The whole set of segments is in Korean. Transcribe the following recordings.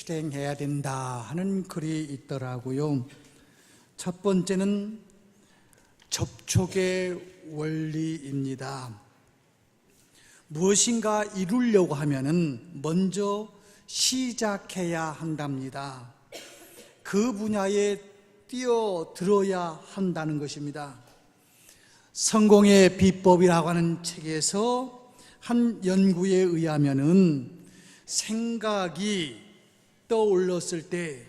실행해야 된다 하는 글이 있더라고요. 첫 번째는 접촉의 원리입니다. 무엇인가 이루려고 하면은 먼저 시작해야 한답니다. 그 분야에 뛰어들어야 한다는 것입니다. 성공의 비법이라고 하는 책에서 한 연구에 의하면은 생각이 떠올랐을 때,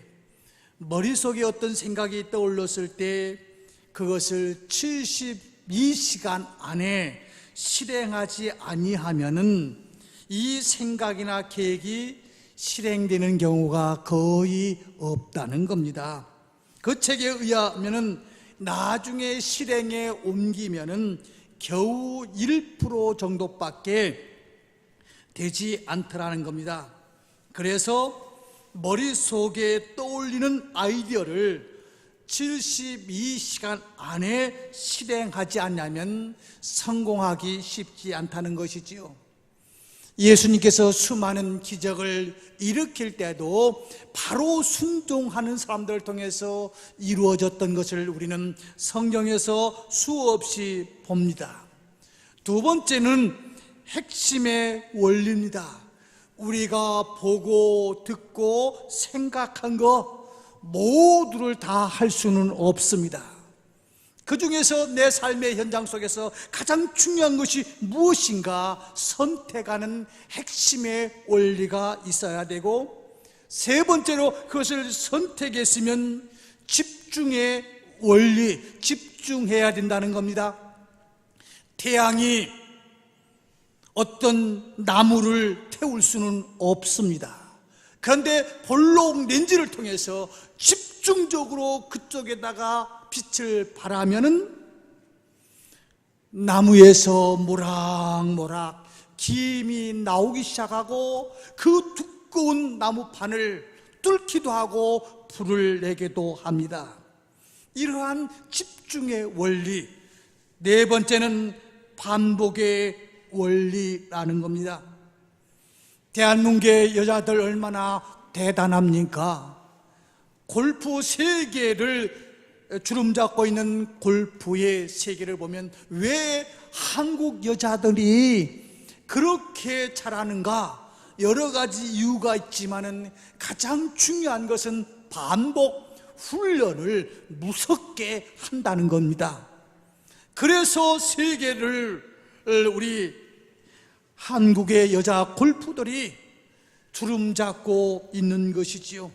머릿속에 어떤 생각이 떠올랐을 때 그것을 72시간 안에 실행하지 아니하면은 이 생각이나 계획이 실행되는 경우가 거의 없다는 겁니다. 그 책에 의하면은 나중에 실행에 옮기면은 겨우 1% 정도밖에 되지 않더라는 겁니다. 그래서 머릿속에 떠올리는 아이디어를 72시간 안에 실행하지 않으면 성공하기 쉽지 않다는 것이지요. 예수님께서 수많은 기적을 일으킬 때도 바로 순종하는 사람들을 통해서 이루어졌던 것을 우리는 성경에서 수없이 봅니다. 두 번째는 핵심의 원리입니다. 우리가 보고 듣고 생각한 것 모두를 다 할 수는 없습니다. 그 중에서 내 삶의 현장 속에서 가장 중요한 것이 무엇인가 선택하는 핵심의 원리가 있어야 되고, 세 번째로 그것을 선택했으면 집중의 원리, 집중해야 된다는 겁니다. 태양이 어떤 나무를 태울 수는 없습니다. 그런데 볼록 렌즈를 통해서 집중적으로 그쪽에다가 빛을 발하면은 나무에서 모락모락 김이 나오기 시작하고 그 두꺼운 나무판을 뚫기도 하고 불을 내기도 합니다. 이러한 집중의 원리. 네 번째는 반복의 원리라는 겁니다. 대한민국의 여자들 얼마나 대단합니까? 골프 3개를 주름 잡고 있는 골프의 세계를 보면 왜 한국 여자들이 그렇게 잘하는가? 여러 가지 이유가 있지만은 가장 중요한 것은 반복 훈련을 무섭게 한다는 겁니다. 그래서 세계를 우리 한국의 여자 골프들이 주름 잡고 있는 것이지요.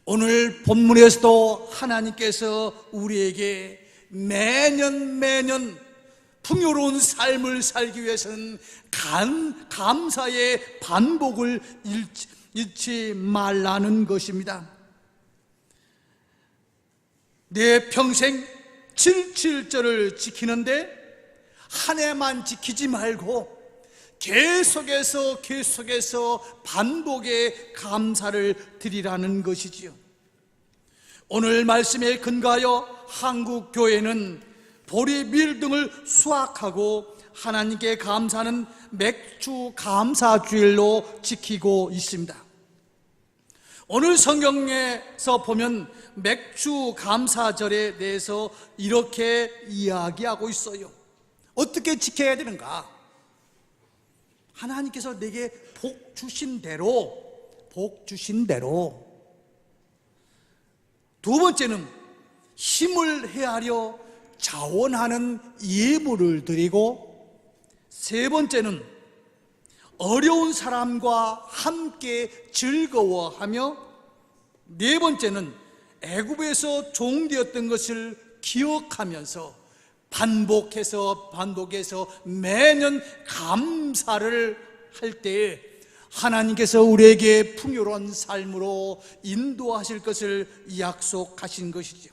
오늘 본문에서도 하나님께서 우리에게 매년 풍요로운 삶을 살기 위해서는 감사의 반복을 잃지 말라는 것입니다. 내 평생 77절을 지키는데 한 해만 지키지 말고 계속해서 반복의 감사를 드리라는 것이지요. 오늘 말씀에 근거하여 한국 교회는 보리밀 등을 수확하고 하나님께 감사하는 맥주 감사주일로 지키고 있습니다. 오늘 성경에서 보면 맥주 감사절에 대해서 이렇게 이야기하고 있어요. 어떻게 지켜야 되는가? 하나님께서 내게 복 주신 대로. 두 번째는 힘을 헤아려 자원하는 예물을 드리고, 세 번째는 어려운 사람과 함께 즐거워하며, 네 번째는 애굽에서 종되었던 것을 기억하면서 반복해서 매년 감사를 할 때 하나님께서 우리에게 풍요로운 삶으로 인도하실 것을 약속하신 것이죠.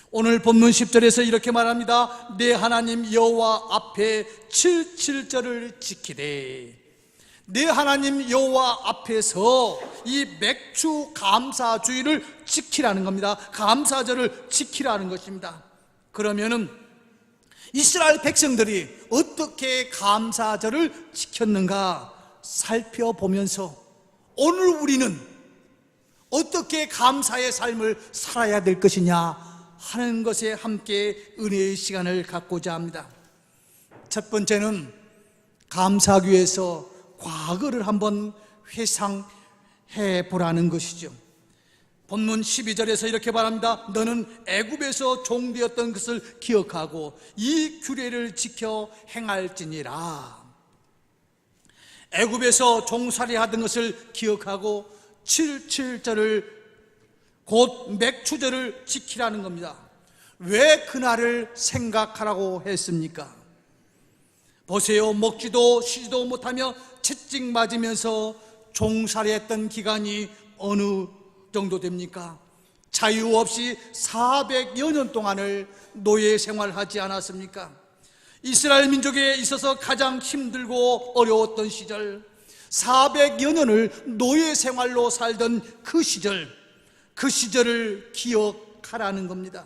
오늘 본문 10절에서 이렇게 말합니다. 내 하나님 여호와 앞에 77절을 지키되. 내 하나님 여호와 앞에서 이 맥주 감사주의를 지키라는 겁니다. 감사절을 지키라는 것입니다. 그러면은 이스라엘 백성들이 어떻게 감사절을 지켰는가 살펴보면서 오늘 우리는 어떻게 감사의 삶을 살아야 될 것이냐 하는 것에 함께 은혜의 시간을 갖고자 합니다. 첫 번째는 감사하기 위해서 과거를 한번 회상해 보라는 것이죠. 본문 12절에서 이렇게 말합니다. 너는 애굽에서 종되었던 것을 기억하고 이 규례를 지켜 행할지니라. 애굽에서 종살이 하던 것을 기억하고 7절을 곧 맥추절을 지키라는 겁니다. 왜 그날을 생각하라고 했습니까? 보세요. 먹지도 쉬지도 못하며 채찍 맞으면서 종살이했던 기간이 어느 정도 됩니까? 자유 없이 400여 년 동안을 노예 생활하지 않았습니까? 이스라엘 민족에 있어서 가장 힘들고 어려웠던 시절, 400여 년을 노예 생활로 살던 그 시절을 기억하라는 겁니다.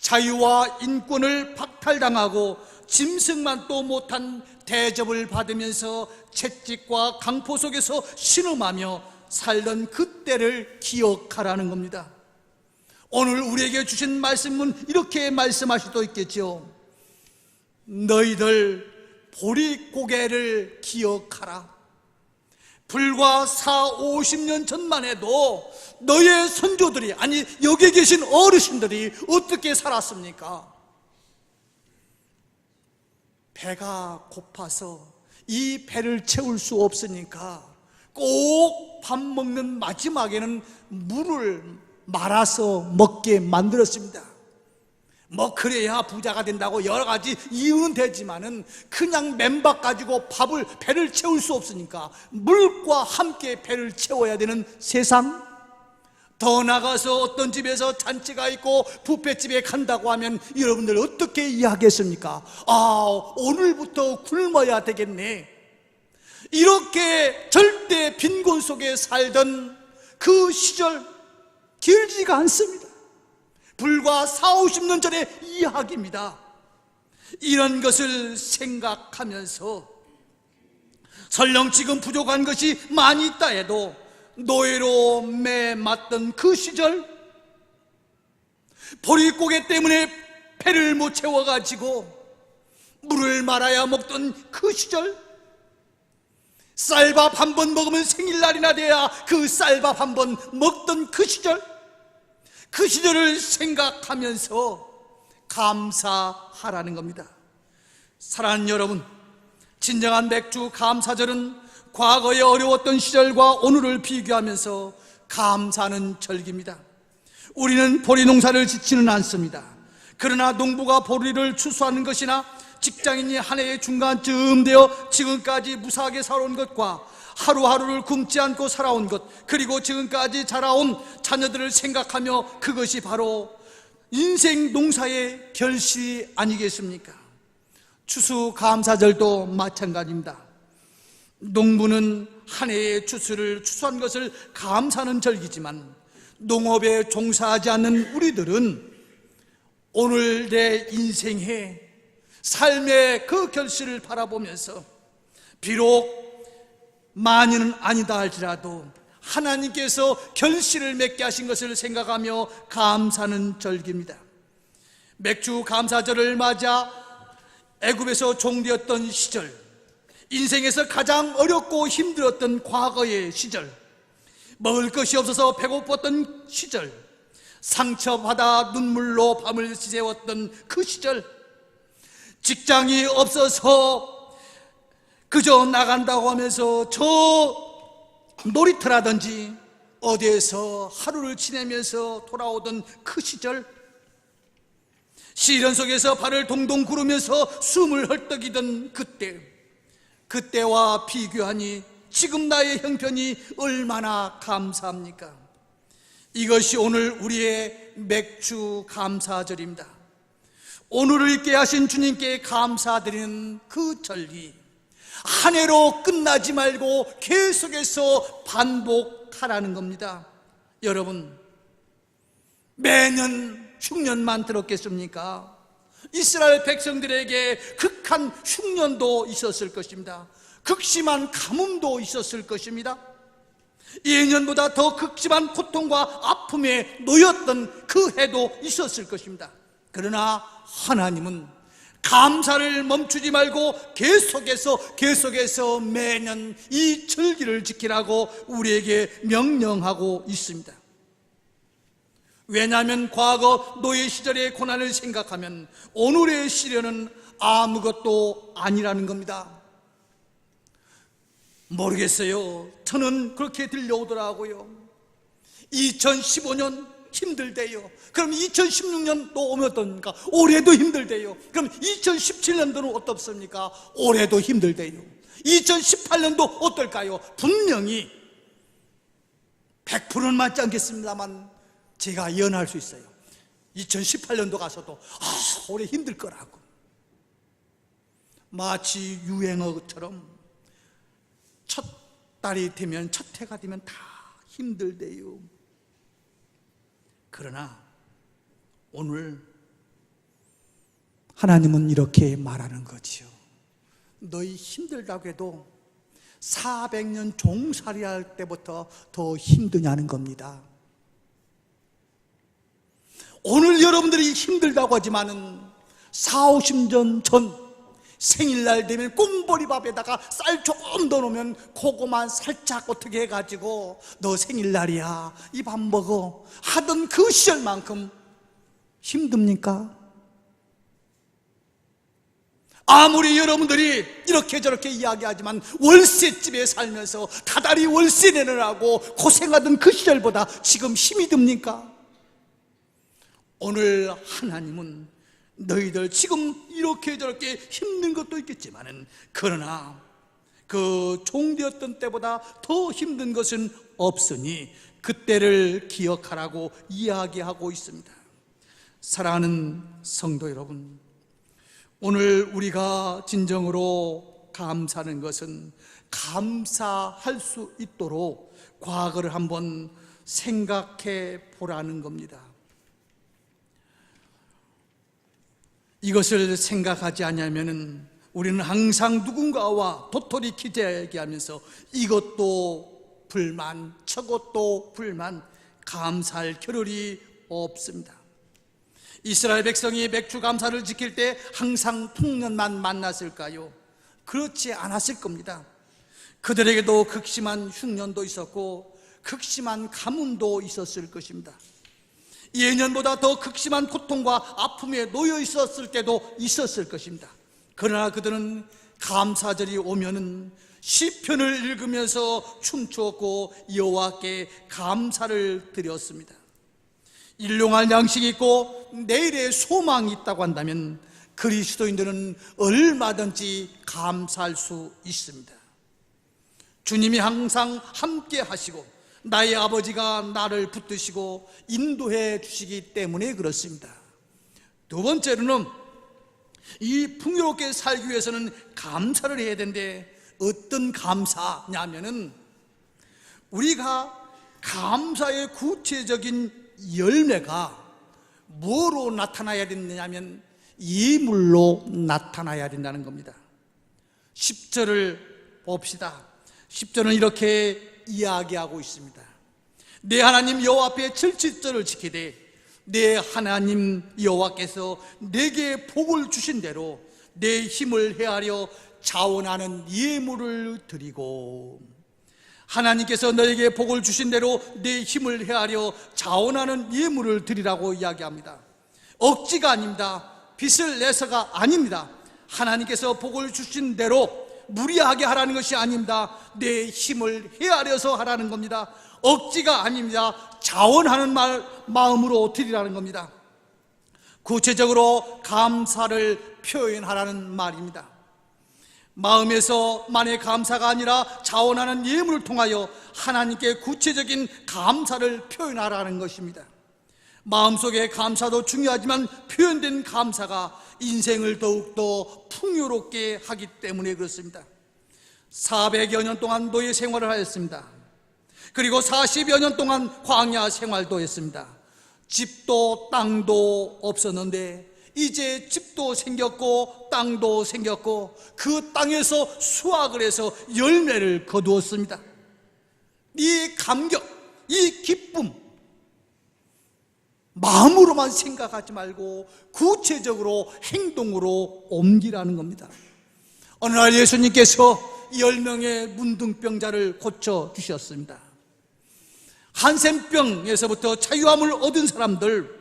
자유와 인권을 박탈당하고 짐승만도 못한 대접을 받으면서 채찍과 강포 속에서 신음하며 살던 그때를 기억하라는 겁니다. 오늘 우리에게 주신 말씀은 이렇게 말씀하실 수도 있겠죠. 너희들 보릿고개를 기억하라. 불과 40-50년 전만 해도 너의 선조들이, 아니 여기 계신 어르신들이 어떻게 살았습니까? 배가 고파서 이 배를 채울 수 없으니까 꼭 밥 먹는 마지막에는 물을 말아서 먹게 만들었습니다. 뭐 그래야 부자가 된다고 여러 가지 이유는 되지만은 그냥 맨밥 가지고 배를 채울 수 없으니까 물과 함께 배를 채워야 되는 세상. 더 나가서 어떤 집에서 잔치가 있고 뷔페집에 간다고 하면 여러분들 어떻게 이해하겠습니까? 오늘부터 굶어야 되겠네. 이렇게 절대 빈곤 속에 살던 그 시절 길지가 않습니다. 불과 40-50년 전의 이야기입니다. 이런 것을 생각하면서 설령 지금 부족한 것이 많이 있다 해도 노예로 매맞던 그 시절, 보릿고개 때문에 배를 못 채워가지고 물을 말아야 먹던 그 시절, 쌀밥 한 번 먹으면 생일날이나 돼야 그 쌀밥 한 번 먹던 그 시절을 생각하면서 감사하라는 겁니다. 사랑하는 여러분, 진정한 맥주 감사절은 과거에 어려웠던 시절과 오늘을 비교하면서 감사하는 절기입니다. 우리는 보리 농사를 짓지는 않습니다. 그러나 농부가 보리를 추수하는 것이나 직장인이 한 해의 중간쯤 되어 지금까지 무사하게 살아온 것과 하루하루를 굶지 않고 살아온 것, 그리고 지금까지 자라온 자녀들을 생각하며 그것이 바로 인생 농사의 결실이 아니겠습니까? 추수감사절도 마찬가지입니다. 농부는 한 해의 추수를 추수한 것을 감사하는 절기지만 농업에 종사하지 않는 우리들은 오늘 내 인생의 삶의 그 결실을 바라보면서 비록 많이는 아니다 할지라도 하나님께서 결실을 맺게 하신 것을 생각하며 감사하는 절기입니다. 맥주 감사절을 맞아 애굽에서 종되었던 시절, 인생에서 가장 어렵고 힘들었던 과거의 시절, 먹을 것이 없어서 배고팠던 시절, 상처받아 눈물로 밤을 지새웠던 그 시절, 직장이 없어서 그저 나간다고 하면서 저 놀이터라든지 어디에서 하루를 지내면서 돌아오던 그 시절, 시련 속에서 발을 동동 구르면서 숨을 헐떡이던 그때와 비교하니 지금 나의 형편이 얼마나 감사합니까? 이것이 오늘 우리의 맥주 감사절입니다. 오늘을 있게 하신 주님께 감사드리는 그 절기, 한 해로 끝나지 말고 계속해서 반복하라는 겁니다. 여러분, 매년 흉년만 들었겠습니까? 이스라엘 백성들에게 극한 흉년도 있었을 것입니다. 극심한 가뭄도 있었을 것입니다. 예년보다 더 극심한 고통과 아픔에 놓였던 그 해도 있었을 것입니다. 그러나 하나님은 감사를 멈추지 말고 계속해서 매년 이 절기를 지키라고 우리에게 명령하고 있습니다. 왜냐하면 과거 노예 시절의 고난을 생각하면 오늘의 시련은 아무것도 아니라는 겁니다. 모르겠어요. 저는 그렇게 들려오더라고요. 2015년 힘들대요. 그럼 2016년 또 오면 어떻습니까? 올해도 힘들대요. 그럼 2017년도는 어떻습니까? 올해도 힘들대요. 2018년도 어떨까요? 분명히 100%는 맞지 않겠습니다만 제가 예언할 수 있어요. 2018년도 가서도 올해 힘들 거라고. 마치 유행어처럼 첫 달이 되면, 첫 해가 되면 다 힘들대요. 그러나 오늘 하나님은 이렇게 말하는 거지요. 너희 힘들다고 해도 400년 종살이 할 때부터 더 힘드냐는 겁니다. 오늘 여러분들이 힘들다고 하지만은 40~50년 전 생일날 되면 꽁보리밥에다가 쌀 조금 더 넣으면 그거만 살짝 어떻게 해가지고 너 생일날이야, 이 밥 먹어 하던 그 시절만큼 힘듭니까? 아무리 여러분들이 이렇게 저렇게 이야기하지만 월세집에 살면서 다달이 월세 내느라고 고생하던 그 시절보다 지금 힘이 듭니까? 오늘 하나님은 너희들 지금 이렇게 저렇게 힘든 것도 있겠지만은, 그러나 그 종되었던 때보다 더 힘든 것은 없으니 그때를 기억하라고 이야기하고 있습니다. 사랑하는 성도 여러분, 오늘 우리가 진정으로 감사하는 것은 감사할 수 있도록 과거를 한번 생각해 보라는 겁니다. 이것을 생각하지 않으면 우리는 항상 누군가와 도토리 기대기하면서 이것도 불만, 저것도 불만, 감사할 겨를이 없습니다. 이스라엘 백성이 맥주 감사를 지킬 때 항상 풍년만 만났을까요? 그렇지 않았을 겁니다. 그들에게도 극심한 흉년도 있었고 극심한 가뭄도 있었을 것입니다. 예년보다 더 극심한 고통과 아픔에 놓여 있었을 때도 있었을 것입니다. 그러나 그들은 감사절이 오면은 시편을 읽으면서 춤추었고 여호와께 감사를 드렸습니다. 일용할 양식이 있고 내일의 소망이 있다고 한다면 그리스도인들은 얼마든지 감사할 수 있습니다. 주님이 항상 함께 하시고 나의 아버지가 나를 붙드시고 인도해 주시기 때문에 그렇습니다. 두 번째로는 이 풍요롭게 살기 위해서는 감사를 해야 되는데, 어떤 감사냐면은 우리가 감사의 구체적인 열매가 뭐로 나타나야 되느냐면 예물로 나타나야 된다는 겁니다. 10절을 봅시다. 10절은 이렇게 이야기하고 있습니다. 내 하나님 여호와 앞에 절치절을 지키되 내 하나님 여호와께서 내게 복을 주신 대로 내 힘을 헤아려 자원하는 예물을 드리고, 하나님께서 너에게 복을 주신 대로 내 힘을 헤아려 자원하는 예물을 드리라고 이야기합니다. 억지가 아닙니다. 빚을 내서가 아닙니다. 하나님께서 복을 주신 대로 무리하게 하라는 것이 아닙니다. 내 힘을 헤아려서 하라는 겁니다. 억지가 아닙니다. 자원하는 마음으로 드리라는 겁니다. 구체적으로 감사를 표현하라는 말입니다. 마음에서만의 감사가 아니라 자원하는 예물을 통하여 하나님께 구체적인 감사를 표현하라는 것입니다. 마음속의 감사도 중요하지만 표현된 감사가 인생을 더욱더 풍요롭게 하기 때문에 그렇습니다. 400여 년 동안 노예 생활을 하였습니다. 그리고 40여 년 동안 광야 생활도 했습니다. 집도 땅도 없었는데 이제 집도 생겼고 땅도 생겼고 그 땅에서 수확을 해서 열매를 거두었습니다. 이 감격, 이 기쁨, 마음으로만 생각하지 말고 구체적으로 행동으로 옮기라는 겁니다. 어느 날 예수님께서 10명의 문둥병자를 고쳐주셨습니다. 한센병에서부터 자유함을 얻은 사람들,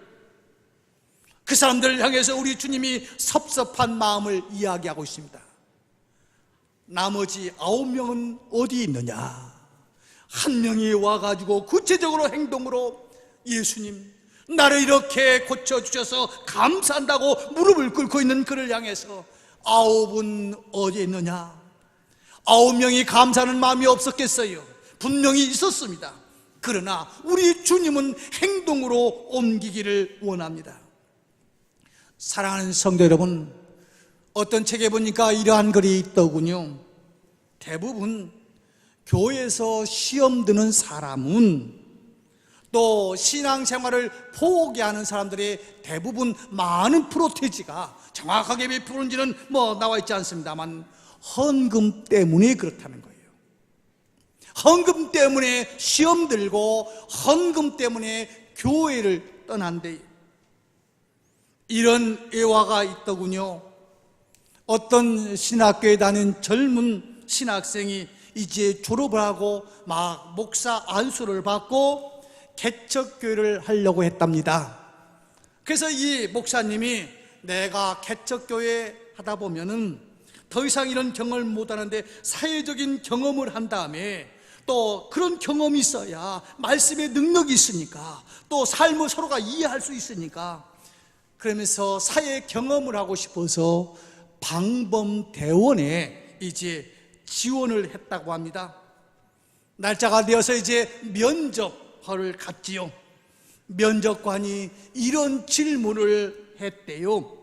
그 사람들을 향해서 우리 주님이 섭섭한 마음을 이야기하고 있습니다. 나머지 9명은 어디 있느냐? 한 명이 와가지고 구체적으로 행동으로 예수님, 나를 이렇게 고쳐주셔서 감사한다고 무릎을 꿇고 있는 그를 향해서 9은 어디 있느냐? 9명이 감사하는 마음이 없었겠어요? 분명히 있었습니다. 그러나 우리 주님은 행동으로 옮기기를 원합니다. 사랑하는 성도 여러분, 어떤 책에 보니까 이러한 글이 있더군요. 대부분 교회에서 시험 드는 사람은, 또 신앙생활을 포기하는 사람들의 대부분 많은 프로테지가 정확하게 몇 프로인지는 나와 있지 않습니다만 헌금 때문에 그렇다는 거예요. 헌금 때문에 시험 들고 헌금 때문에 교회를 떠난대요. 이런 예화가 있더군요. 어떤 신학교에 다니는 젊은 신학생이 이제 졸업을 하고 막 목사 안수를 받고 개척교회를 하려고 했답니다. 그래서 이 목사님이 내가 개척교회 하다 보면은 더 이상 이런 경험을 못 하는데 사회적인 경험을 한 다음에 또 그런 경험이 있어야 말씀의 능력이 있으니까 또 삶을 서로가 이해할 수 있으니까, 그러면서 사회 경험을 하고 싶어서 방범대원에 이제 지원을 했다고 합니다. 날짜가 되어서 이제 면접을 갔지요. 면접관이 이런 질문을 했대요.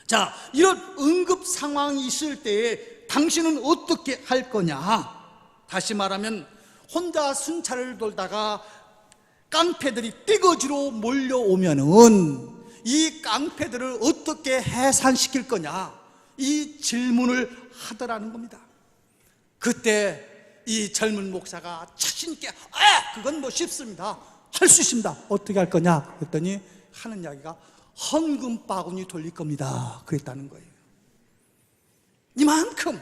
자, 이런 응급 상황이 있을 때에 당신은 어떻게 할 거냐? 다시 말하면 혼자 순찰을 돌다가 깡패들이 떼거지로 몰려오면은 이 깡패들을 어떻게 해산시킬 거냐? 이 질문을 하더라는 겁니다. 그때 이 젊은 목사가 자신있게 그건 쉽습니다. 할 수 있습니다. 어떻게 할 거냐? 그랬더니 하는 이야기가 헌금 바구니 돌릴 겁니다. 그랬다는 거예요. 이만큼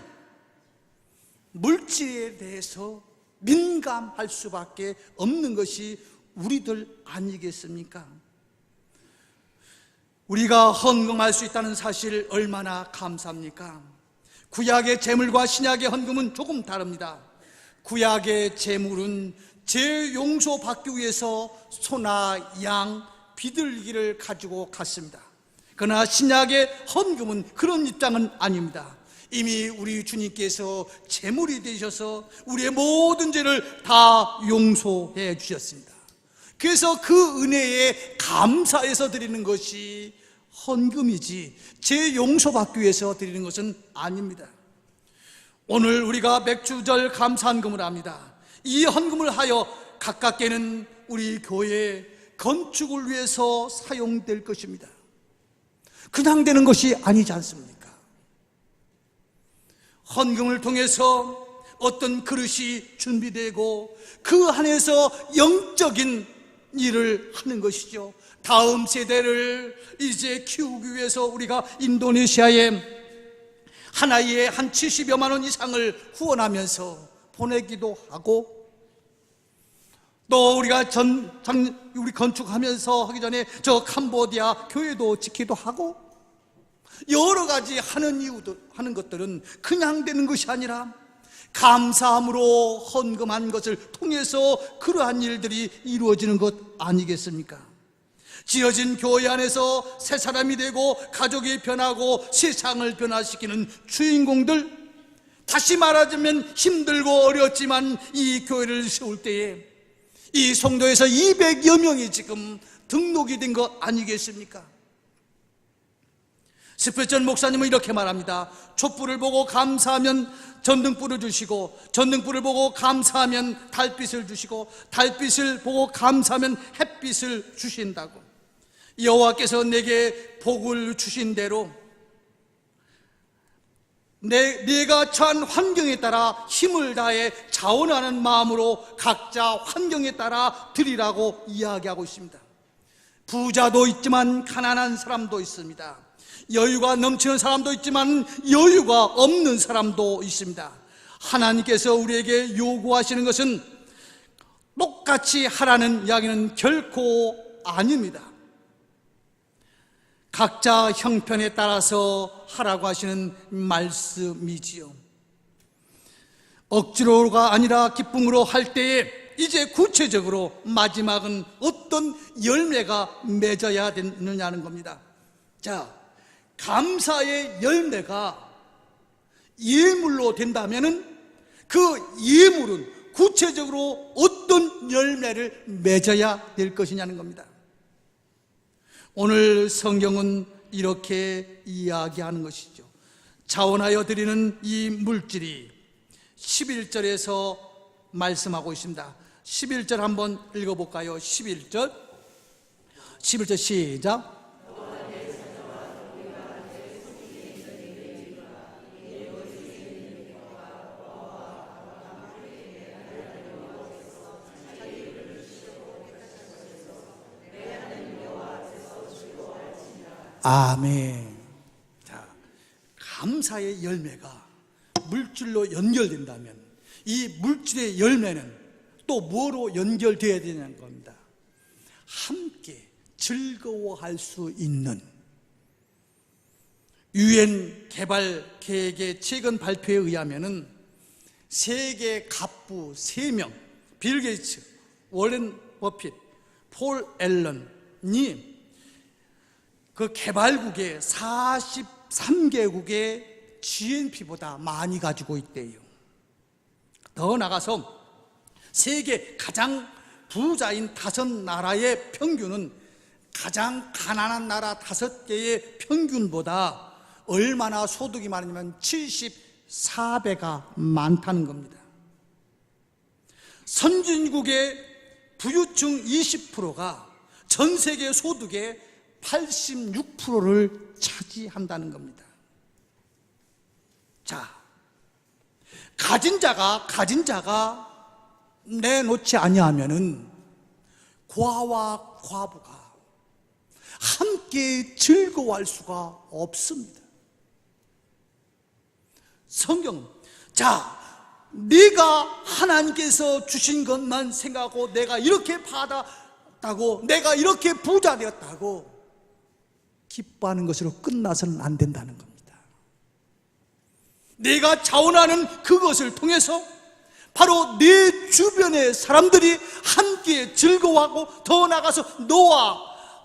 물질에 대해서 민감할 수밖에 없는 것이 우리들 아니겠습니까? 우리가 헌금할 수 있다는 사실 얼마나 감사합니까? 구약의 제물과 신약의 헌금은 조금 다릅니다. 구약의 제물은 죄 용서 받기 위해서 소나 양, 비둘기를 가지고 갔습니다. 그러나 신약의 헌금은 그런 입장은 아닙니다. 이미 우리 주님께서 제물이 되셔서 우리의 모든 죄를 다 용서해 주셨습니다. 그래서 그 은혜에 감사해서 드리는 것이 헌금이지 죄 용서받기 위해서 드리는 것은 아닙니다. 오늘 우리가 맥주절 감사헌금을 합니다. 이 헌금을 하여 가깝게는 우리 교회 건축을 위해서 사용될 것입니다. 그냥 되는 것이 아니지 않습니까? 헌금을 통해서 어떤 그릇이 준비되고 그 안에서 영적인 일을 하는 것이죠. 다음 세대를 이제 키우기 위해서 우리가 인도네시아에 한 아이에 한 70여만 원 이상을 후원하면서 보내기도 하고, 또 우리가 우리 건축하면서 하기 전에 저 캄보디아 교회도 짓기도 하고, 여러 가지 하는 것들은 그냥 되는 것이 아니라 감사함으로 헌금한 것을 통해서 그러한 일들이 이루어지는 것 아니겠습니까? 지어진 교회 안에서 새 사람이 되고 가족이 변하고 세상을 변화시키는 주인공들, 다시 말하자면 힘들고 어렵지만 이 교회를 세울 때에 이 성도에서 200여 명이 지금 등록이 된 것 아니겠습니까? 스페전 목사님은 이렇게 말합니다. 촛불을 보고 감사하면 전등불을 주시고, 전등불을 보고 감사하면 달빛을 주시고, 달빛을 보고 감사하면 햇빛을 주신다고. 여호와께서 내게 복을 주신 대로 내가 처한 환경에 따라 힘을 다해 자원하는 마음으로 각자 환경에 따라 드리라고 이야기하고 있습니다. 부자도 있지만 가난한 사람도 있습니다. 여유가 넘치는 사람도 있지만 여유가 없는 사람도 있습니다. 하나님께서 우리에게 요구하시는 것은 똑같이 하라는 이야기는 결코 아닙니다. 각자 형편에 따라서 하라고 하시는 말씀이지요. 억지로가 아니라 기쁨으로 할 때에 이제 구체적으로 마지막은 어떤 열매가 맺어야 되느냐는 겁니다. 자, 감사의 열매가 예물로 된다면은 그 예물은 구체적으로 어떤 열매를 맺어야 될 것이냐는 겁니다. 오늘 성경은 이렇게 이야기하는 것이죠. 자원하여 드리는 이 물질이 11절에서 말씀하고 있습니다. 11절 한번 읽어볼까요? 11절 시작. 아멘. 자, 감사의 열매가 물질로 연결된다면 이 물질의 열매는 또 뭐로 연결되어야 되냐는 겁니다. 함께 즐거워할 수 있는 유엔 개발 계획의 최근 발표에 의하면은 세계 갑부 3명, 빌 게이츠, 워렌 버핏, 폴 앨런이 그 개발국의 43개국의 GNP보다 많이 가지고 있대요. 더 나가서 세계 가장 부자인 5나라의 평균은 가장 가난한 나라 5개의 평균보다 얼마나 소득이 많으냐면 74배가 많다는 겁니다. 선진국의 부유층 20%가 전 세계 소득의 86%를 차지한다는 겁니다. 자, 가진 자가 내놓지 아니하면은 과와 과부가 함께 즐거워할 수가 없습니다. 성경은 자, 네가 하나님께서 주신 것만 생각하고 내가 이렇게 받았다고, 내가 이렇게 부자 되었다고 기뻐하는 것으로 끝나서는 안 된다는 겁니다. 내가 자원하는 그것을 통해서 바로 내 주변의 사람들이 함께 즐거워하고, 더 나아가서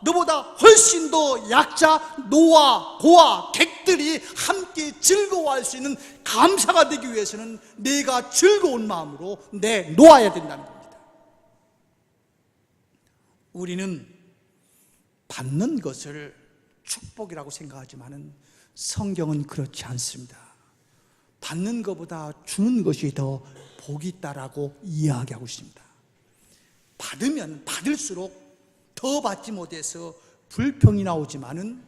너보다 훨씬 더 약자, 노아, 고아, 객들이 함께 즐거워할 수 있는 감사가 되기 위해서는 내가 즐거운 마음으로 내놓아야 된다는 겁니다. 우리는 받는 것을 축복이라고 생각하지만은 성경은 그렇지 않습니다. 받는 것보다 주는 것이 더 복이 있다라고 이야기하고 있습니다. 받으면 받을수록 더 받지 못해서 불평이 나오지만은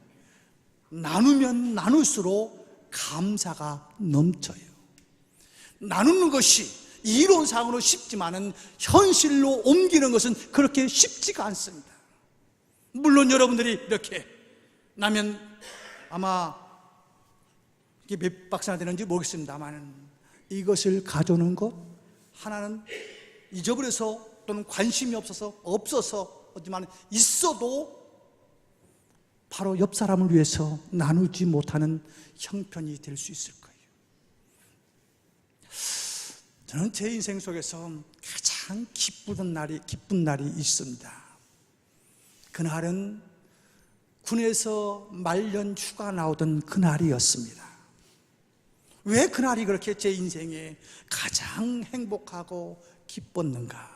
나누면 나눌수록 감사가 넘쳐요. 나누는 것이 이론상으로 쉽지만은 현실로 옮기는 것은 그렇게 쉽지가 않습니다. 물론 여러분들이 이렇게 나면 아마 이게 몇 박스나 되는지 모르겠습니다만 이것을 가져오는 것 하나는 잊어버려서 또는 관심이 없어서 하지만 있어도 바로 옆 사람을 위해서 나누지 못하는 형편이 될 수 있을 거예요. 저는 제 인생 속에서 가장 기쁜 날이 있습니다. 그날은 군에서 말년 휴가 나오던 그날이었습니다. 왜 그날이 그렇게 제 인생에 가장 행복하고 기뻤는가?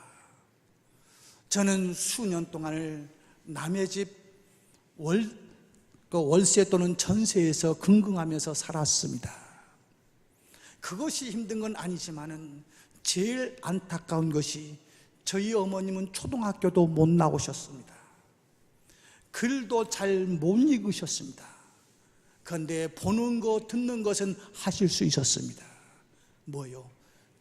저는 수년 동안을 남의 집 월세 또는 전세에서 긍긍하면서 살았습니다. 그것이 힘든 건 아니지만은 제일 안타까운 것이 저희 어머님은 초등학교도 못 나오셨습니다. 글도 잘 못 읽으셨습니다. 그런데 보는 것, 듣는 것은 하실 수 있었습니다. 뭐요?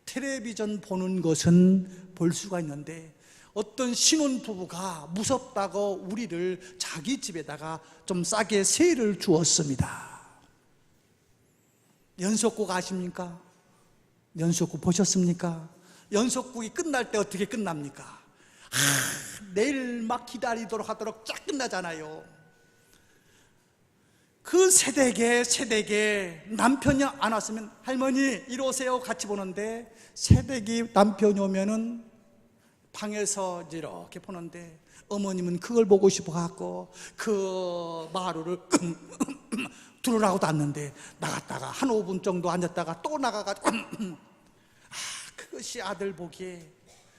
텔레비전 보는 것은 볼 수가 있는데 어떤 신혼부부가 무섭다고 우리를 자기 집에다가 좀 싸게 세일을 주었습니다. 연속극 아십니까? 연속극 보셨습니까? 연속극이 끝날 때 어떻게 끝납니까? 내일 막 기다리도록 하도록 쫙 끝나잖아요. 그 세대게 남편이 안 왔으면 할머니 이리 오세요 같이 보는데, 세대기 남편이 오면은 방에서 이제 이렇게 보는데 어머님은 그걸 보고 싶어 갖고 그 마루를 들으라고도 앉는데 나갔다가 한 5분 정도 앉았다가 또 나가가지고 그것이 아들 보기에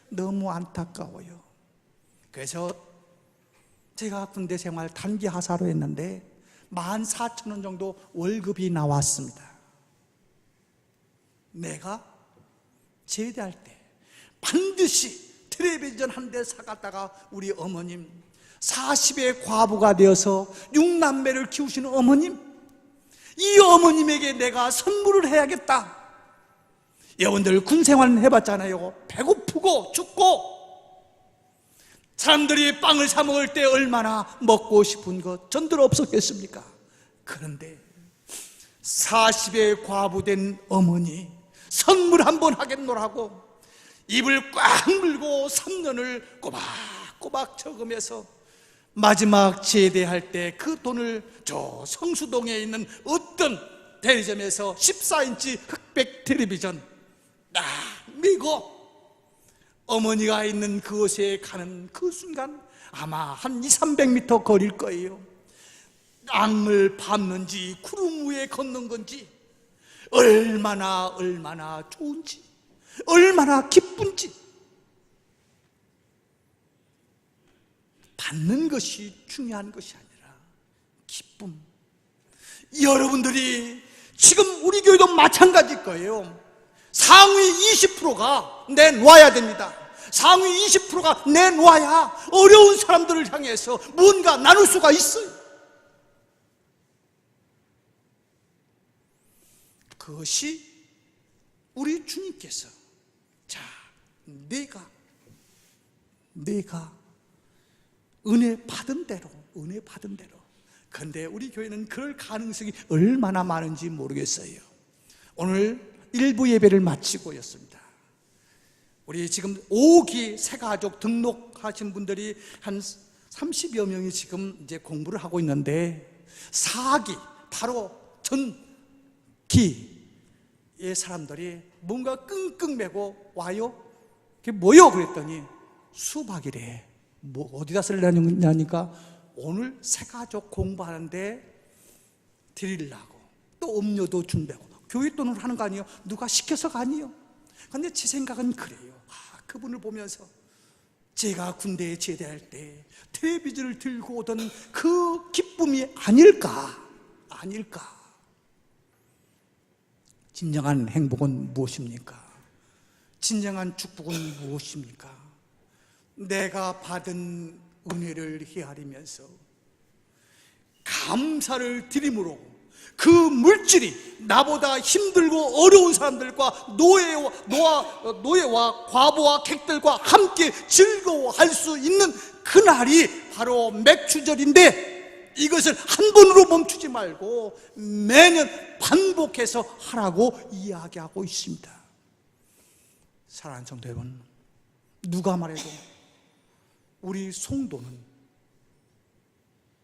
너무 안타까워요. 그래서 제가 군대 생활 단기 하사로 했는데 14,000원 정도 월급이 나왔습니다. 내가 제대할 때 반드시 텔레비전 한 대 사갔다가 우리 어머님 40의 과부가 되어서 6남매를 키우시는 어머님, 이 어머님에게 내가 선물을 해야겠다. 여러분들 군생활 해봤잖아요. 배고프고 춥고 사람들이 빵을 사 먹을 때 얼마나 먹고 싶은 것 전들 없었겠습니까? 그런데 40의 과부된 어머니 선물 한번 하겠노라고 입을 꽉 물고 3년을 꼬박꼬박 적으면서 마지막 제대할 때 그 돈을 저 성수동에 있는 어떤 대리점에서 14인치 흑백 텔레비전 딱 메고 어머니가 있는 그곳에 가는 그 순간 아마 한 200~300m 거릴 거예요. 땅을 밟는지 구름 위에 걷는 건지 얼마나 좋은지, 얼마나 기쁜지. 받는 것이 중요한 것이 아니라 기쁨. 여러분들이 지금 우리 교회도 마찬가지일 거예요. 상위 20%가 내놓아야 됩니다. 상위 20%가 내놓아야 어려운 사람들을 향해서 뭔가 나눌 수가 있어요. 그것이 우리 주님께서 자, 내가 은혜 받은 대로. 그런데 우리 교회는 그럴 가능성이 얼마나 많은지 모르겠어요. 오늘 일부 예배를 마치고였습니다. 우리 지금 5기 새가족 등록하신 분들이 한 30여 명이 지금 이제 공부를 하고 있는데 4기 바로 전기의 사람들이 뭔가 끙끙 매고 와요. 그게 뭐요? 그랬더니 수박이래. 뭐 어디다 쓰려니까 오늘 새가족 공부하는데 드리려고, 또 음료도 준비하고 교회 돈을 하는 거 아니에요? 누가 시켜서가 아니에요. 그런데 제 생각은 그래요. 그분을 보면서 제가 군대에 제대할 때 텔레비전을 들고 오던 그 기쁨이 아닐까. 진정한 행복은 무엇입니까? 진정한 축복은 무엇입니까? 내가 받은 은혜를 헤아리면서 감사를 드림으로 그 물질이 나보다 힘들고 어려운 사람들과 노예와 과부와 객들과 함께 즐거워할 수 있는 그날이 바로 맥주절인데, 이것을 한 번으로 멈추지 말고 매년 반복해서 하라고 이야기하고 있습니다. 사랑하는 성도 여러분, 누가 말해도 우리 송도는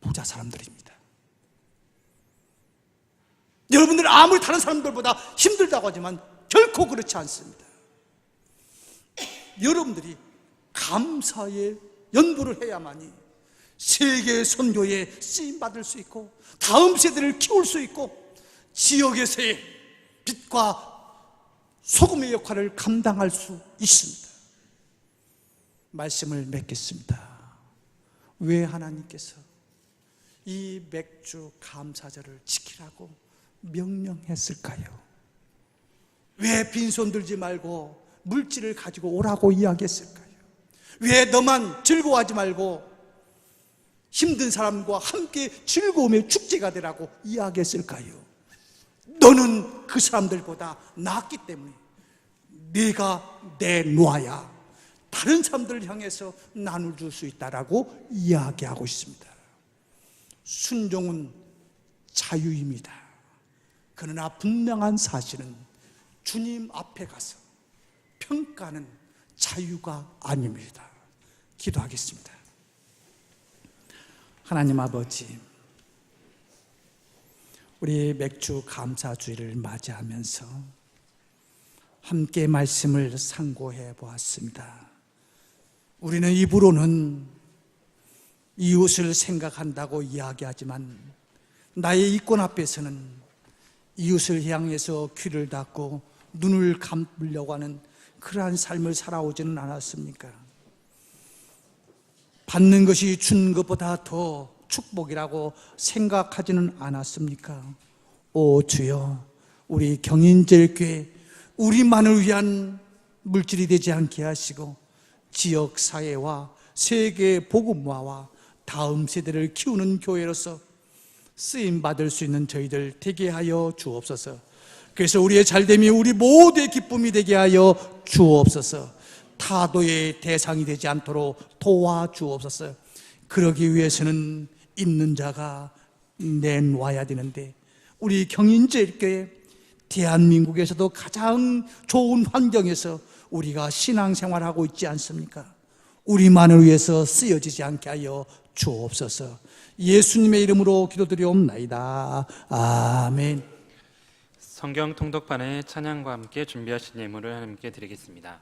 부자 사람들입니다. 여러분들 아무리 다른 사람들보다 힘들다고 하지만 결코 그렇지 않습니다. 여러분들이 감사의 연부를 해야만이 세계 선교에 쓰임받을 수 있고 다음 세대를 키울 수 있고 지역에서의 빛과 소금의 역할을 감당할 수 있습니다. 말씀을 맺겠습니다. 왜 하나님께서 이 맥주 감사절을 지키라고 명령했을까요? 왜 빈손 들지 말고 물질을 가지고 오라고 이야기했을까요? 왜 너만 즐거워하지 말고 힘든 사람과 함께 즐거움의 축제가 되라고 이야기했을까요? 너는 그 사람들보다 낫기 때문에 내가 내놓아야 다른 사람들을 향해서 나눌 수 있다라고 이야기하고 있습니다. 순종은 자유입니다. 그러나 분명한 사실은 주님 앞에 가서 평가는 자유가 아닙니다. 기도하겠습니다. 하나님 아버지, 우리 맥주 감사주일을 맞이하면서 함께 말씀을 상고해 보았습니다. 우리는 입으로는 이웃을 생각한다고 이야기하지만 나의 이권 앞에서는 이웃을 향해서 귀를 닫고 눈을 감으려고 하는 그러한 삶을 살아오지는 않았습니까? 받는 것이 준 것보다 더 축복이라고 생각하지는 않았습니까? 오 주여, 우리 경인제일교회 우리만을 위한 물질이 되지 않게 하시고 지역사회와 세계 복음화와 다음 세대를 키우는 교회로서 쓰임받을 수 있는 저희들 되게 하여 주옵소서. 그래서 우리의 잘됨이 우리 모두의 기쁨이 되게 하여 주옵소서. 타도의 대상이 되지 않도록 도와주옵소서. 그러기 위해서는 있는 자가 내놓아야 되는데 우리 경인제일교회 대한민국에서도 가장 좋은 환경에서 우리가 신앙생활하고 있지 않습니까? 우리만을 위해서 쓰여지지 않게 하여 주옵소서. 예수님의 이름으로 기도드리옵나이다. 아멘. 성경 통독반의 찬양과 함께 준비하신 예물을 하나님께 드리겠습니다.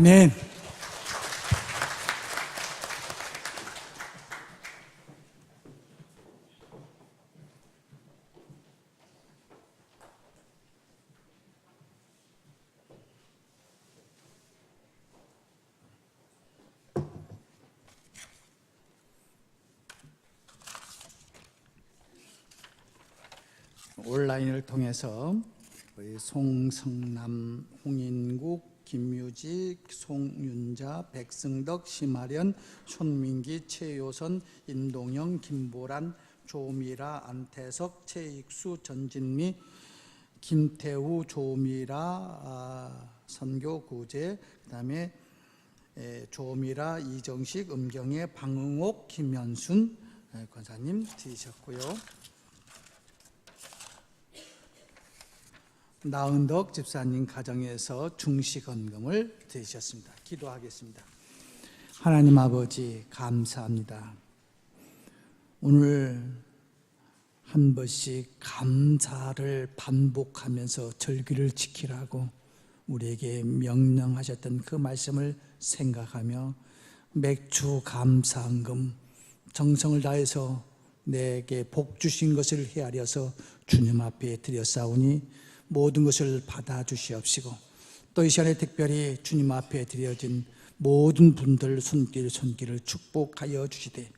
아멘. 온라인을 통해서 우리 송성남, 홍인국, 김유직, 송윤자, 백승덕, 심하련, 손민기, 최효선, 임동영, 김보란, 조미라, 안태석, 최익수, 전진미, 김태우, 조미라, 선교구제, 그다음에 조미라, 이정식, 음경애, 방응옥, 김현순 권사님 드리셨고요. 나은덕 집사님 가정에서 중시건금을 드리셨습니다. 기도하겠습니다. 하나님 아버지 감사합니다. 오늘 한 번씩 감사를 반복하면서 절기를 지키라고 우리에게 명령하셨던 그 말씀을 생각하며 맥주 감사헌금 정성을 다해서 내게 복 주신 것을 헤아려서 주님 앞에 드렸사오니 모든 것을 받아주시옵시고 또 이 시간에 특별히 주님 앞에 드려진 모든 분들 손길을 축복하여 주시되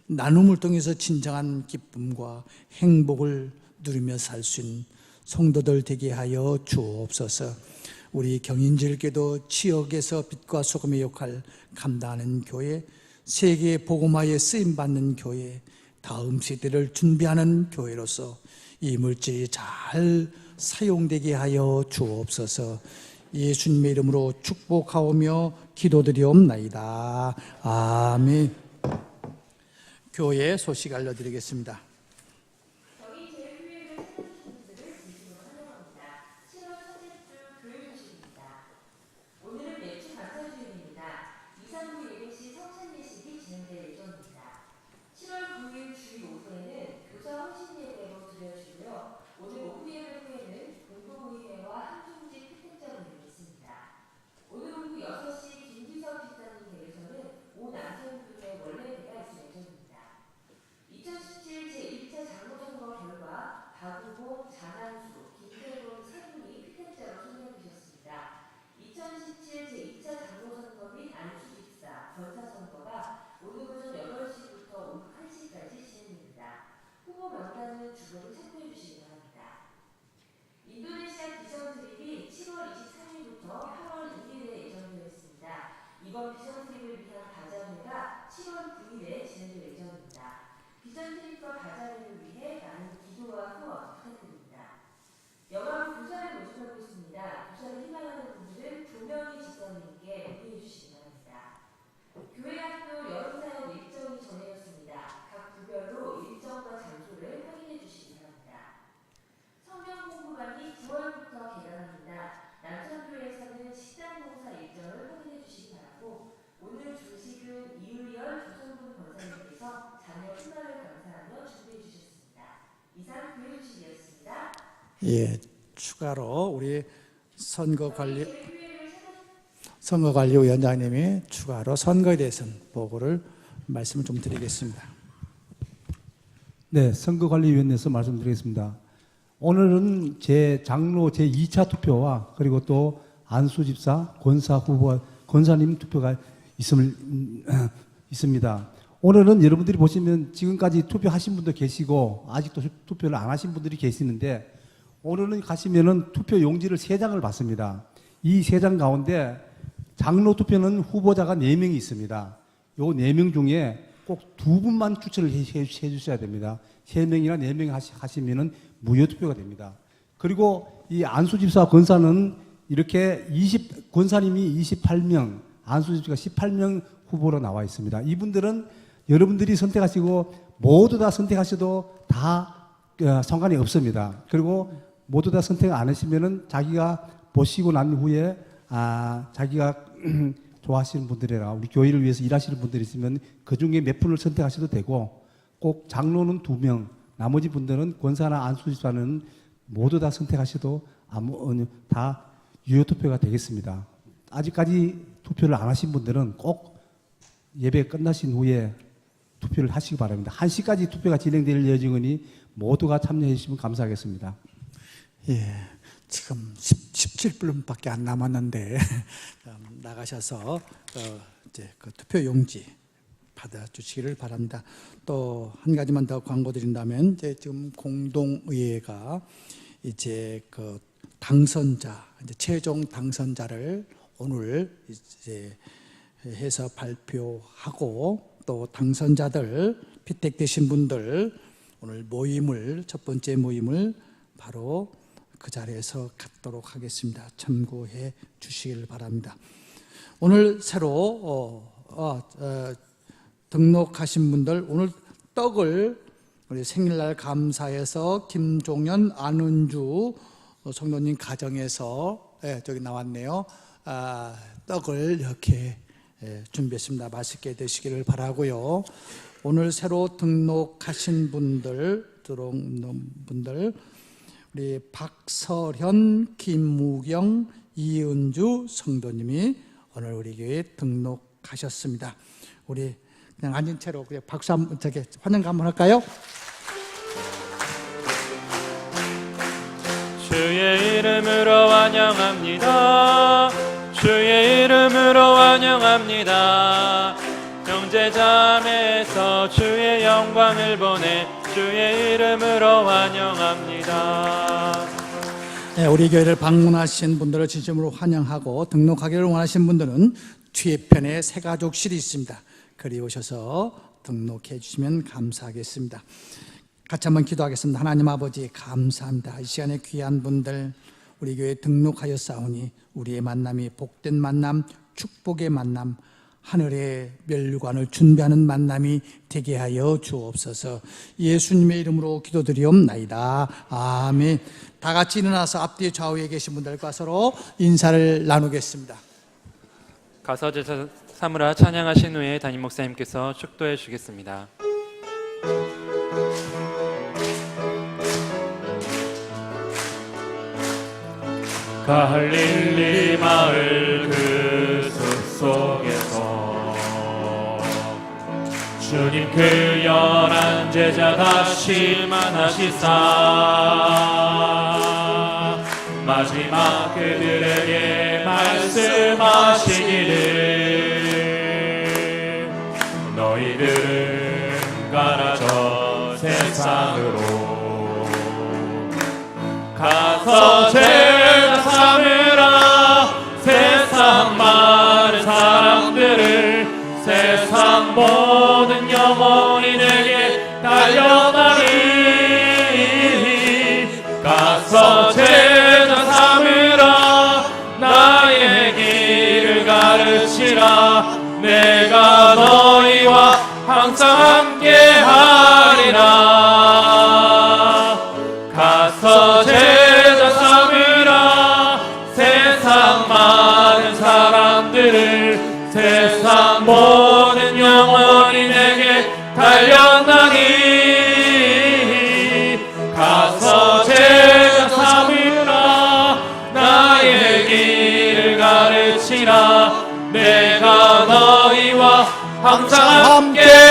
나눔을 통해서 진정한 기쁨과 행복을 누리며 살 수 있는 성도들 되게 하여 주옵소서. 우리 경인지일교도 지역에서 빛과 소금의 역할 감당하는 교회, 세계 복음화에 쓰임받는 교회, 다음 시대를 준비하는 교회로서 이 물질이 잘 사용되게 하여 주옵소서. 예수님의 이름으로 축복하오며 기도드리옵나이다. 아멘. 교회 소식 알려드리겠습니다. 저희 제1교회를 찾아주신 분들을 진심으로 환영합니다. 7월 첫째 주 교회 소식입니다. 오늘은 매주 감사주일입니다. 2, 3부 예배시 성찬 예식이 진행될 예정입니다. 7월 9일 주일 오후에는 교사 헌신 예배로 드려주고요. 오늘 오후 예배 후에는 공동의회와 한중직 피택자로 드리겠습니다. 오늘 오후 6시 김기석 집사님 댁에서는 오 남성교회 원래회가 있을 예정입니다. 2017 제1차 장로선거 결과 박우복, 장한수, 김태곤 세 분이 피택자로 선정되셨습니다. 2017 제2차 장로선거 및 안수집사, 권사선거가 오늘 오전 8시부터 오후 1시까지 진행됩니다. 후보 명단은 주보를 참고해 주시기 바랍니다. 인도네시아 비전 트립이 7월 23일부터 8월 1일에 예정되어 있습니다. 이번 비전 트립을 위한 바자회가 7월 9일에 진행될 예정입니다. 비전 트립과 바자회를 위해 많은 기도와 후원 부탁드립니다. 영화부 교사를 모집하고 있습니다. 교사를 희망하는 분들은 조명희 집사님께 문의해 주시기 바랍니다. 교회 학교 여름사역 일정이 정해졌습니다. 각 부별로 일정과 장소를 확인해 주시기 바랍니다. 성경 공부반이 9월부터 개강합니다. 남천교회에서는 식당 봉사 일정을 확인해 주시기 바라고 오늘 주식은 이의열 조성근 권사님께서 자녀 휴가를 감사하며 준비해 주셨습니다. 이상 교회 소식이었습니다. 예, 추가로 우리 선거관리위원장님이 추가로 선거에 대해서는 보고를 말씀을 좀 드리겠습니다. 네, 선거관리위원회에서 말씀드리겠습니다. 오늘은 제 장로 제2차 투표와 그리고 또 안수집사, 권사 후보, 권사님 투표가 있습니다. 오늘은 여러분들이 보시면 지금까지 투표하신 분도 계시고 아직도 투표를 안 하신 분들이 계시는데 오늘은 가시면은 투표 용지를 3장을 받습니다. 이 3장 가운데 장로 투표는 후보자가 4명이 있습니다. 요 4명 중에 꼭 2분만 추천을 해 주셔야 됩니다. 3명이나 4명 하시면은 무효 투표가 됩니다. 그리고 이 안수집사 권사는 이렇게 권사님이 28명, 안수집사가 18명 후보로 나와 있습니다. 이분들은 여러분들이 선택하시고 모두 다 선택하셔도 다 상관이 없습니다. 그리고 모두 다 선택 안 하시면은 자기가 보시고 난 후에 자기가 좋아하시는 분들이라 우리 교회를 위해서 일하시는 분들이 있으면 그 중에 몇 분을 선택하셔도 되고 꼭 장로는 2명, 나머지 분들은 권사나 안수집사는 모두 다 선택하셔도 다 유효 투표가 되겠습니다. 아직까지 투표를 안 하신 분들은 꼭 예배 끝나신 후에 투표를 하시기 바랍니다. 1시까지 투표가 진행될 예정이니 모두가 참여해 주시면 감사하겠습니다. 예, 지금 17분밖에 안 남았는데 나가셔서 이제 그 투표 용지 받아주시기를 바랍니다. 또 한 가지만 더 광고드린다면 이제 지금 공동의회가 이제 그 당선자 이제 최종 당선자를 오늘 이제 해서 발표하고 또 당선자들 피택되신 분들 오늘 모임을 첫 번째 모임을 바로 그 자리에서 갖도록 하겠습니다. 참고해 주시길 바랍니다. 오늘 새로 등록하신 분들 오늘 떡을 우리 생일날 감사해서 김종현 안은주 성도님 가정에서 저기 나왔네요. 떡을 이렇게 준비했습니다. 맛있게 드시기를 바라고요. 오늘 새로 등록하신 분들 들어온 분들 우리 박설현, 김무경, 이은주 성도님이 오늘 우리 교회에 등록하셨습니다. 우리 그냥 앉은 채로 그냥 박수 한번 환영 한번 할까요? 주의 이름으로 환영합니다. 주의 이름으로 환영합니다. 형제자매에서 주의 영광을 보내 주의 이름으로 환영합니다. 네, 우리 교회를 방문하신 분들을 진심으로 환영하고 등록하기를 원하신 분들은 뒤편에 새가족실이 있습니다. 그리 오셔서 등록해 주시면 감사하겠습니다. 같이 한번 기도하겠습니다. 하나님 아버지 감사합니다. 이 시간에 귀한 분들 우리 교회에 등록하였사오니 우리의 만남이 복된 만남, 축복의 만남, 하늘의 면류관을 준비하는 만남이 되게 하여 주옵소서. 예수님의 이름으로 기도드리옵나이다. 아멘. 다 같이 일어나서 앞뒤 좌우에 계신 분들과 서로 인사를 나누겠습니다. 가서 제사 삼으라 찬양하신 후에 담임 목사님께서 축도해 주겠습니다. 갈릴리 마을 그 숲속에서 주님 그 열한 제자 다시 만나시사 마지막 그들에게 말씀하시기를 너희들은 가라 저 세상으로 가서 제자 삼으라 세상 많은 사람들을 세상 모든 영혼이 내게 달려가리 가서 제자 삼으라 나의 길을 가르치라 내가 너희와 항상 함께하리라 가서 제자 삼으라 세상 많은 사람들을 세상 모든 영혼이 내게 달려나니 가서 제자 삼으라 나의 길을 가르치라 내가 너희와 항상 함께하리라.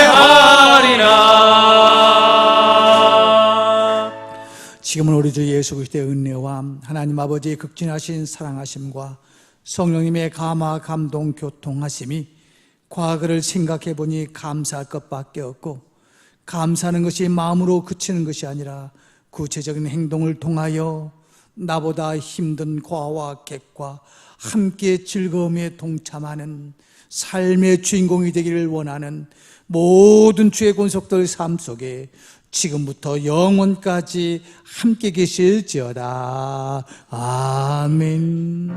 지금은 우리 주 예수 그리스도의 은혜와 하나님 아버지의 극진하신 사랑하심과 성령님의 감화 감동 교통하심이 과거를 생각해 보니 감사할 것밖에 없고 감사하는 것이 마음으로 그치는 것이 아니라 구체적인 행동을 통하여 나보다 힘든 과와 객과 함께 즐거움에 동참하는 삶의 주인공이 되기를 원하는 모든 주의 권속들 삶 속에 지금부터 영원까지 함께 계실지어다. 아멘.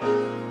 네.